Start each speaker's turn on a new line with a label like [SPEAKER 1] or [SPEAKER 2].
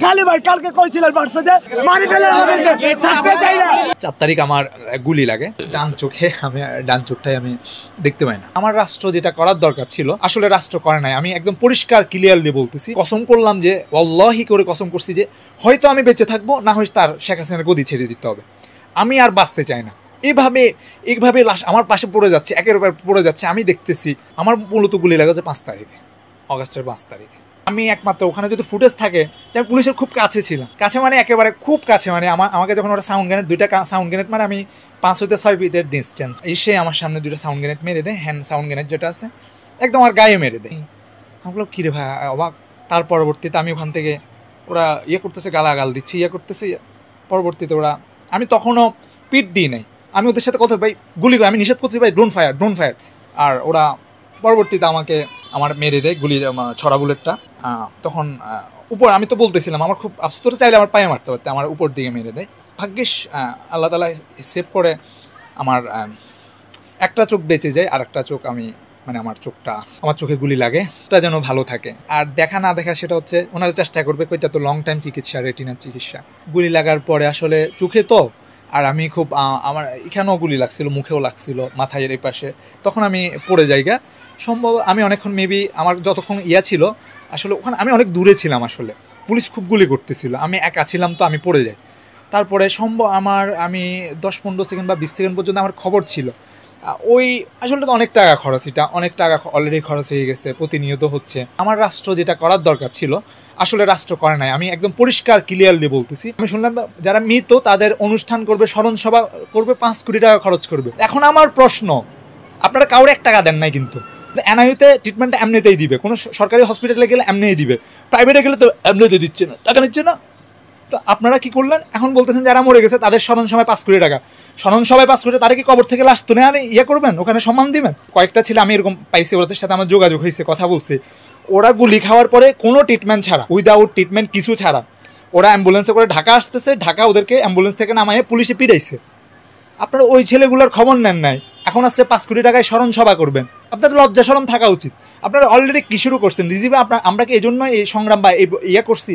[SPEAKER 1] খালি ভাই কালকে কইছিলেন বারসা যে মারি ফেলে আমাদেরকে থাকতে চাই না।
[SPEAKER 2] 4 তারিখ আমার গুলি লাগে ডান চোখে, আমি ডান চোখটাই আমি দেখতে পাই না। আমার রাষ্ট্র যেটা করার দরকার ছিল আসলে রাষ্ট্র করে নাই। আমি একদম পরিষ্কার ক্লিয়ারলি বলতেছি, কসম করলাম যে আল্লাহি করে কসম করছি যে হয়তো আমি বেঁচে থাকবো, না হয় তার শেখ হাসিনার গদি ছেড়ে দিতে হবে। আমি আর বাঁচতে চাই না। এইভাবে লাশ আমার পাশে পড়ে যাচ্ছে, একের উপর পড়ে যাচ্ছে, আমি দেখতেছি। আমার মূলত গুলি লাগা হচ্ছে 5 তারিখে, অগাস্টের 5 তারিখে। আমি একমাত্র ওখানে যদি ফুটেজ থাকে যে আমি পুলিশের খুব কাছে ছিলাম, কাছে মানে একেবারে খুব কাছে, মানে আমাকে যখন ওরা সাউন্ড গ্রেনেড, 2টা সাউন্ড গ্রেনেড, মানে আমি 5 হতে 6 ফিটের ডিস্টেন্স, এসে আমার সামনে 2টা সাউন্ড গ্রেনেড মেরে দেয়, হ্যান্ড সাউন্ড গ্রেনেড যেটা আছে একদম আমার গায়ে মেরে দেয়। আমি বললাম কী রে ভাই, অবাক। তার পরবর্তীতে আমি ওখান থেকে ওরা করতেছে, গালাগাল দিচ্ছে, করতেছে। পরবর্তীতে ওরা, আমি তখনও পিট দিই নাই, আমি ওদের সাথে কথা ভাই গুলি করে আমি নিষেধ করছি ভাই ড্রোন ফায়ার। আর ওরা পরবর্তীতে আমাকে মেরে দেয় গুলি, ছড়া বুলেটটা। তখন উপর আমি তো বলতেছিলাম আমার খুব আফসোস, চাইলে আমার পায়ে মারতে পারতে, আমার উপর দিকে মেরে দেয়। ভাগ্যিস আল্লাহ তাআলা সেভ করে আমার একটা চোখ বেঁচে যায়, আর একটা চোখ আমি আমার চোখে গুলি লাগে, তা যেন ভালো থাকে। আর দেখা না দেখা সেটা হচ্ছে ওনারা চেষ্টা করবে, ওইটা তো লং টাইম চিকিৎসা, রেটিনার চিকিৎসা। গুলি লাগার পরে আসলে চোখে তো, আর আমি খুব আমার এখানেও গুলি লাগছিল, মুখেও লাগছিল, মাথায় এই পাশে। তখন আমি পড়ে যাইগা, সম্ভব আমি অনেকক্ষণ মেবি আমার যতক্ষণ ছিল আসলে ওখানে আমি অনেক দূরে ছিলাম, আসলে পুলিশ খুব গুলি করতেছিল, আমি একা ছিলাম, তো আমি পড়ে যাই। তারপরে সম্ভব আমি 10-15 সেকেন্ড বা 20 সেকেন্ড পর্যন্ত আমার খবর ছিল। ওই আসলে তো অনেক টাকা খরচ, এটা অনেক টাকা অলরেডি খরচ হয়ে গেছে, প্রতিনিয়ত হচ্ছে। আমার রাষ্ট্র যেটা করার দরকার ছিল আসলে রাষ্ট্র করে নাই। আমি একদম পরিষ্কার ক্লিয়ারলি বলতেছি। আমি শুনলাম যারা মৃত তাদের অনুষ্ঠান করবে, স্মরণ সভা করবে, 5 কোটি টাকা খরচ করবে। এখন আমার প্রশ্ন, আপনারা কাউরে 1 টাকা দেন নাই, কিন্তু এনআইইউতে ট্রিটমেন্টটা এমনিতেই দিবে, কোনো সরকারি হসপিটালে গেলে এমনিই দিবে, প্রাইভেটে গেলে তো এমনিতে দিচ্ছে না, টাকা নিচ্ছে না। তো আপনারা কি করলেন, এখন বলতেছেন যারা মরে গেছে তাদের স্মরণ সভায় 5 কোটি টাকা, স্মরণ সভায় 5 কোটি, তারা কি কবর থেকে লাশ তুলে আনে করবেন, ওখানে সম্মান দিবেন? কয়েকটা ছিল আমি এরকম পাইছি, ওদের সাথে আমার যোগাযোগ হয়েছে, কথা বলছে। ওরা গুলি খাওয়ার পরে কোনো ট্রিটমেন্ট ছাড়া, উইদাউট ট্রিটমেন্ট কিছু ছাড়া ওরা অ্যাম্বুলেন্সে করে ঢাকা আসতেছে, ঢাকা ওদেরকে অ্যাম্বুলেন্স থেকে নামাইয়ে পুলিশে পিটাইছে। আপনারা ওই ছেলেগুলোর খবর নেন নাই, এখন আসছে 5 কোটি টাকায় স্মরণ সভা করবেন। আপনাদের লজ্জা শরম থাকা উচিত। আপনারা অলরেডি কি শুরু করছেন রিজিভে, আমরা কি এই জন্য এই সংগ্রাম বা করছি?